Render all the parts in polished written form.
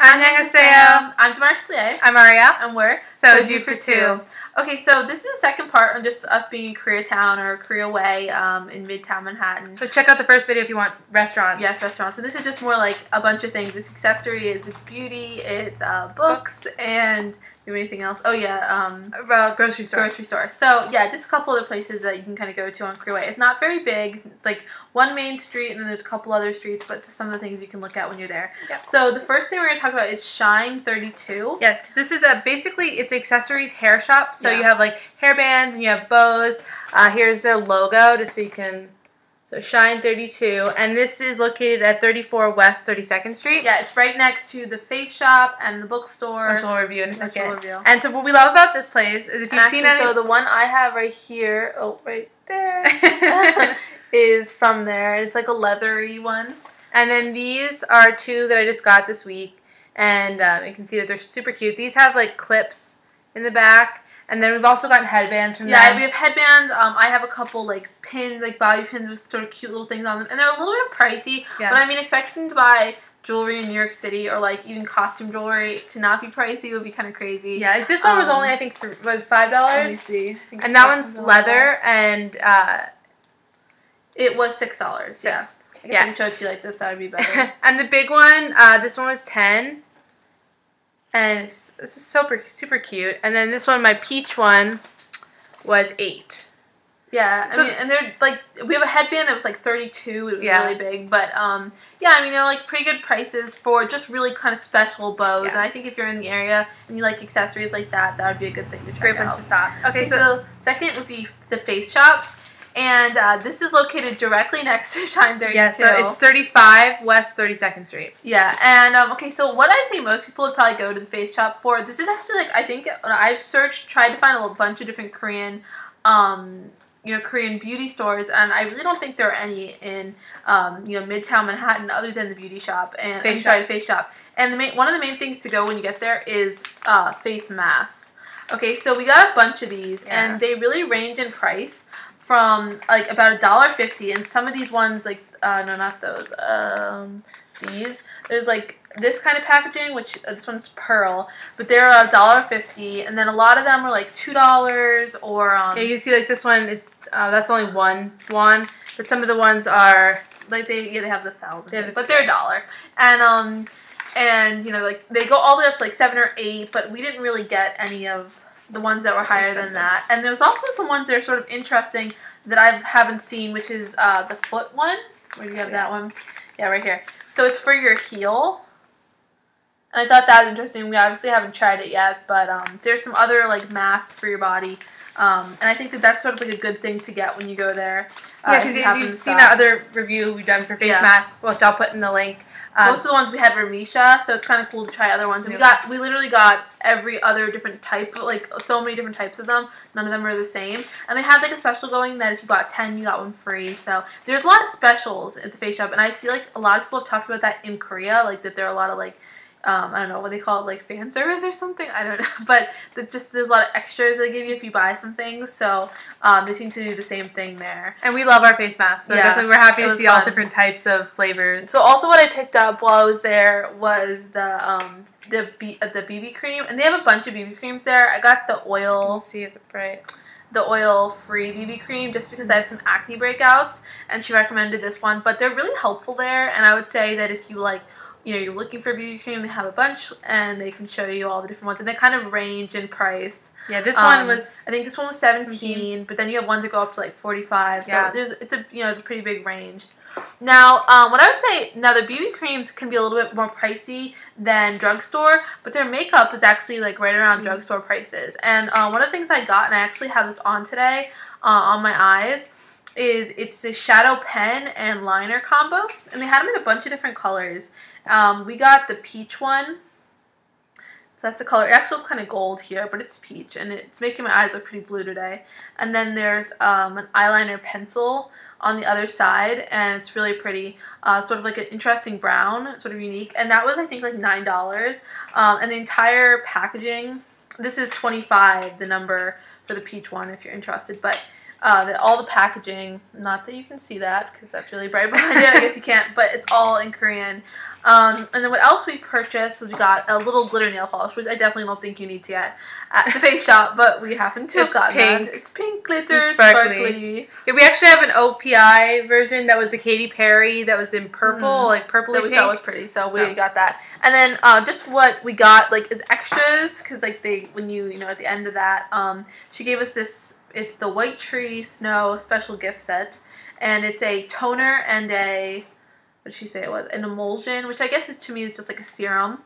Annyeonghaseyo. I'm Demarcia. I'm Aria. And we're Soju for Two. Okay, so this is the second part on just us being in Koreatown or Korea Way in Midtown Manhattan. So check out the first video if you want restaurants. Yes, restaurants. And this is just more like a bunch of things. It's accessory, it's beauty, it's books, and do anything else? Oh yeah, grocery store. Grocery store. So yeah, just a couple other places that you can kind of go to on Korea Way. It's not very big. It's like one main street, and then there's a couple other streets, but just some of the things you can look at when you're there. Yeah. So the first thing we're going to talk about is Shine 32. Yes, this is basically it's accessories hair shop. So you have like hair bands and you have bows. Here's their logo, just so you can. So Shine 32, and this is located at 34 West 32nd Street. Yeah, it's right next to the face shop and the bookstore. Which we'll review in a second. And so what we love about this place is if you've seen it. So the one I have right here, right there, is from there. It's like a leathery one. And then these are two that I just got this week, and you can see that they're super cute. These have like clips in the back. And then we've also gotten headbands from them. Yeah, we have headbands. I have a couple like pins, like bobby pins with sort of cute little things on them. And they're a little bit pricey. Yeah. But I mean, expecting to buy jewelry in New York City or like even costume jewelry to not be pricey would be kind of crazy. Yeah, this one was only, I think, was $5. Let me see. And that one's leather, and it was $6. Yeah. I guess I can show it to you like this. That would be better. And the big one, this one was $10. And this is super cute. And then this one, my peach one, was $8. Yeah, so, I mean, and they're like, we have a headband that was like $32. It was really big, but yeah, I mean, they're like pretty good prices for just really kind of special bows. And I think if you're in the area and you like accessories like that, that would be a good thing to check out. Great place to stop. Okay, so second would be the face shop. And this is located directly next to Shine 32. Yeah, so it's 35 West 32nd Street. Yeah, and okay, so what I think most people would probably go to the face shop for, this is actually like, I think I've tried to find a bunch of different Korean, Korean beauty stores, and I really don't think there are any in, Midtown Manhattan other than the beauty shop and the face shop. And one of the main things to go when you get there is face masks. Okay, so we got a bunch of these, and they really range in price from like about $1.50, and some of these ones like no, not those. These there's like this kind of packaging, which this one's pearl, but they're $1.50, and then a lot of them are like $2 or yeah, you see like this one, it's that's only one, but some of the ones are like they have the 1,000, but they're $1, and like they go all the way up to like 7 or 8, but we didn't really get any of the ones that were higher than that. And there's also some ones that are sort of interesting that I haven't seen, which is the foot one. Where do you have that one? Yeah, right here. So it's for your heel. And I thought that was interesting. We obviously haven't tried it yet, but there's some other like masks for your body. And I think that that's sort of like a good thing to get when you go there. Yeah, because you've seen our other review we've done for face masks, which I'll put in the link. Most of the ones we had were Misha, so it's kind of cool to try other ones. And we literally got every other different type, like so many different types of them. None of them are the same. And they had like a special going that if you bought 10, you got one free. So there's a lot of specials at the face shop, and I see like a lot of people have talked about that in Korea, like that there are a lot of like I don't know what they call it, like fan service or something. I don't know, but there's a lot of extras they give you if you buy some things. So they seem to do the same thing there. And we love our face masks, so definitely we're happy to see all different types of flavors. So also what I picked up while I was there was the BB cream, and they have a bunch of BB creams there. I got the oil. Let's see if it's right. The oil-free BB cream just because I have some acne breakouts, and she recommended this one. But they're really helpful there, and I would say that if you like, you're looking for a BB cream, they have a bunch, and they can show you all the different ones, and they kind of range in price. Yeah, this one was, I think this one was 17, but then you have ones that go up to like 45. So it's a pretty big range. Now, what I would say, now the BB creams can be a little bit more pricey than drugstore, but their makeup is actually like right around drugstore prices. And one of the things I got, and I actually have this on today on my eyes, is it's a shadow pen and liner combo, and they had them in a bunch of different colors. We got the peach one, so that's the color. It actually looks kind of gold here, but it's peach, and it's making my eyes look pretty blue today. And then there's an eyeliner pencil on the other side, and it's really pretty, sort of like an interesting brown, sort of unique, and that was I think like $9. And the entire packaging, this is 25, the number for the peach one if you're interested, but all the packaging, not that you can see that because that's really bright behind it. I guess you can't, but it's all in Korean. And then what else we purchased was we got a little glitter nail polish, which I definitely don't think you need to get at the face shop, but we happen to have gotten pink. that. It's pink glitter, it's sparkly. Yeah, we actually have an OPI version that was the Katy Perry that was in purple, like purpley that we thought was pretty, so we got that. And then just what we got like is extras because like when you at the end of that, she gave us this. It's the White Tree Snow special gift set, and it's a toner and a what did she say it was? An emulsion, which I guess is to me is just like a serum.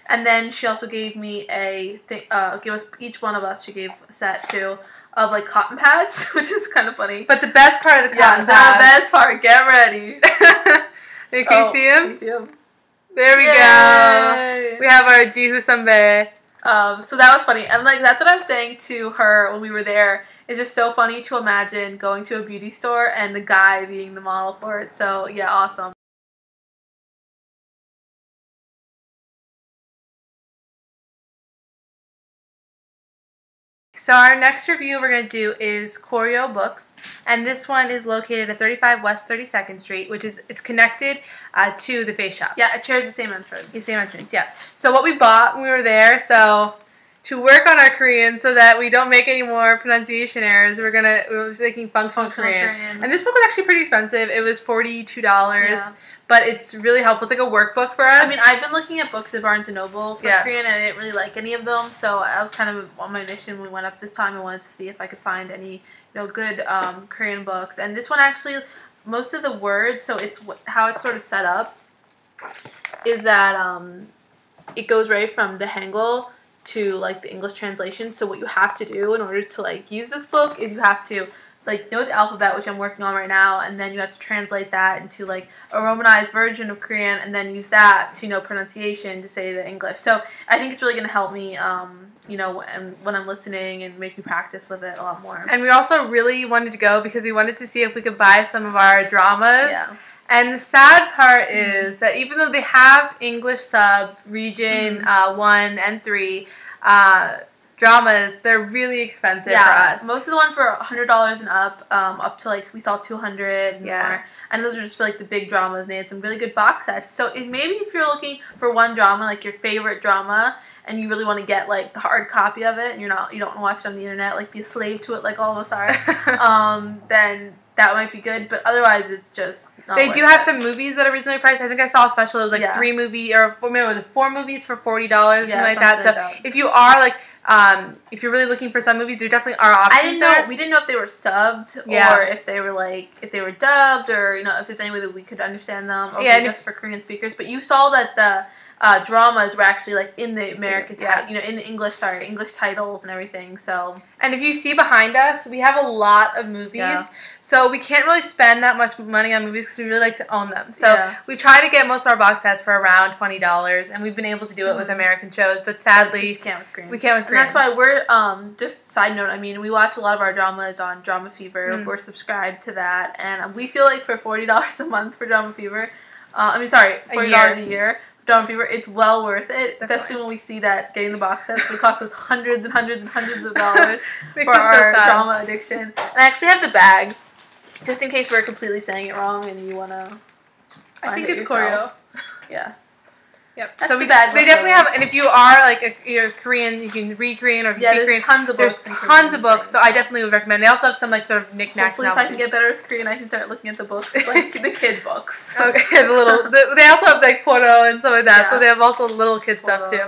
And then she also gave me give us each one of us. She gave a set too of like cotton pads, which is kind of funny. But the best part of the cotton pads, the best part. Get ready. Can you see him? Can you see him? There we go. We have our Jihu Sanbae. So that was funny, and like that's what I was saying to her when we were there. It's just so funny to imagine going to a beauty store and the guy being the model for it. So yeah, awesome. So our next review we're going to do is Koryo Books, and this one is located at 35 West 32nd Street, which is, it's connected to the face shop. Yeah, it shares the same entrance. The same entrance, yeah. So what we bought when we were there, so to work on our Korean so that we don't make any more pronunciation errors, we were just taking functional Korean. And this book was actually pretty expensive. It was $42. Yeah. But it's really helpful. It's like a workbook for us. I mean, I've been looking at books at Barnes & Noble for Korean, and I didn't really like any of them. So I was kind of on my mission when we went up this time. I wanted to see if I could find any, good Korean books. And this one actually, most of the words, so it's how it's sort of set up, is that it goes right from the Hangul to like the English translation. So what you have to do in order to like use this book is you have to like know the alphabet, which I'm working on right now, and then you have to translate that into like a romanized version of Korean, and then use that to know pronunciation to say the English. So I think it's really going to help me, when I'm listening and make me practice with it a lot more. And we also really wanted to go because we wanted to see if we could buy some of our dramas. Yeah. And the sad part is that even though they have English sub region 1 and 3 dramas, they're really expensive for us. Most of the ones were $100 and up to like we saw 200 and more. And those are just for like the big dramas. And they had some really good box sets. So maybe if you're looking for one drama, like your favorite drama, and you really want to get like the hard copy of it, and you don't want to watch it on the internet, like be a slave to it, like all of us are, then that might be good. But otherwise, it's just not they do have some movies that are reasonably priced. I think I saw a special. It was like 4 movies for $40 or something like that. So if you are like if you're really looking for some movies, there definitely are options. We didn't know if they were subbed or if they were dubbed, or if there's any way that we could understand them. Okay, just for Korean speakers. But you saw that the dramas were actually like in the American, in the English titles and everything. So, and if you see behind us, we have a lot of movies. Yeah. So we can't really spend that much money on movies because we really like to own them. So we try to get most of our box sets for around $20, and we've been able to do it with American shows. But sadly, we just can't with Korean. We can't with Korean. And that's why we're just side note. I mean, we watch a lot of our dramas on Drama Fever. We're subscribed to that, and we feel like for $40 a month for Drama Fever, $40 a year. Drama Fever, it's well worth it, especially when we see that getting the box sets would cost us hundreds and hundreds and hundreds of dollars for our drama addiction. And I actually have the bag, just in case we're completely saying it wrong and you want to I think it's Koryo. Yeah. Yep. So they definitely have, and if you are like you're Korean, you can read Korean, or if you speak Korean, tons of books. There's tons of books, so I definitely would recommend. They also have some like sort of knickknacks. Hopefully, if I can get better with Korean, I can start looking at the books, like the kid books. Okay, they also have like poro and stuff like that, so they have also little kid stuff too.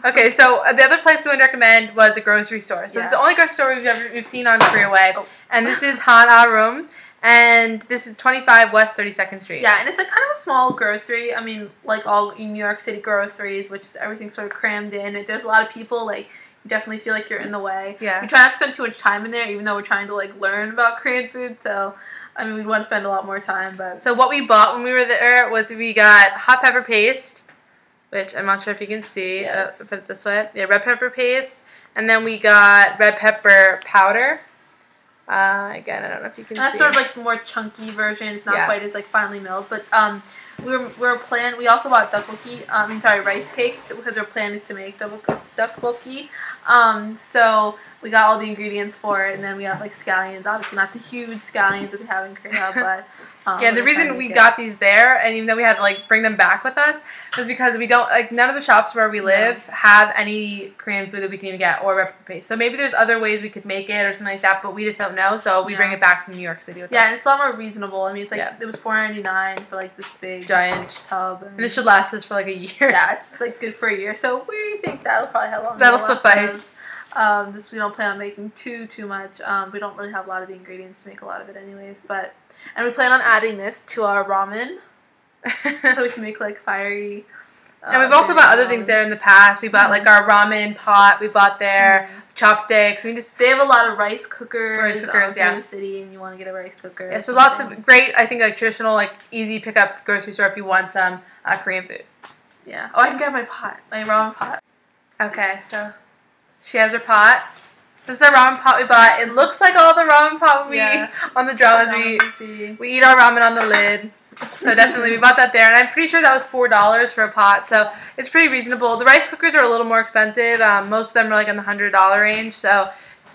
Okay, so the other place we would recommend was a grocery store. So this is the only grocery store we've seen on Korea Way, and this is Han Room. And this is 25 West 32nd Street. Yeah, and it's a kind of a small grocery. I mean, like all New York City groceries, which is everything sort of crammed in. If there's a lot of people, like, you definitely feel like you're in the way. Yeah. We try not to spend too much time in there, even though we're trying to, like, learn about Korean food. So, I mean, we'd want to spend a lot more time. But so what we bought when we were there was we got hot pepper paste, which I'm not sure if you can see. Yes. Put it this way. Yeah, red pepper paste. And then we got red pepper powder. Again, I don't know if you can see. That's sort of like the more chunky version. It's not quite as like finely milled. But we also bought rice cake because our plan is to make tteokbokki. So we got all the ingredients for it, and then we have like scallions. Obviously, not the huge scallions that they have in Korea, but yeah. The reason we got these there, and even though we had to like bring them back with us, was because we don't like none of the shops where we live have any Korean food that we can even get or recipe paste. So maybe there's other ways we could make it or something like that, but we just don't know. So we bring it back from New York City with us. Yeah, and it's a lot more reasonable. I mean, it's like it was $4.99 for like this big giant tub, and this should last us for like a year. Yeah, it's like good for a year. So we think that'll probably have long. That'll suffice. Just we don't plan on making too much. We don't really have a lot of the ingredients to make a lot of it anyways, and we plan on adding this to our ramen so we can make like fiery. And we've also bought other things there in the past. We bought like our ramen pot. We bought their chopsticks. They have a lot of rice cookers. In the city, and you want to get a rice cooker. Yeah, so lots of great. I think like traditional, like easy pickup grocery store if you want some Korean food. Yeah. Oh, I can grab my pot, my ramen pot. Okay, so. She has her pot. This is our ramen pot we bought. It looks like all the ramen pot we on the dramas. We eat our ramen on the lid. So definitely we bought that there. And I'm pretty sure that was $4 for a pot. So it's pretty reasonable. The rice cookers are a little more expensive. Most of them are like in the $100 range. So,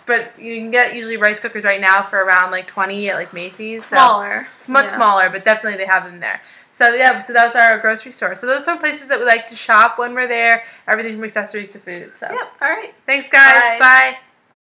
but you can get usually rice cookers right now for around like $20 at like Macy's. Smaller. So much smaller, but definitely they have them there. So yeah, so that was our grocery store. So those are some places that we like to shop when we're there. Everything from accessories to food. So yep. All right. Thanks, guys. Bye.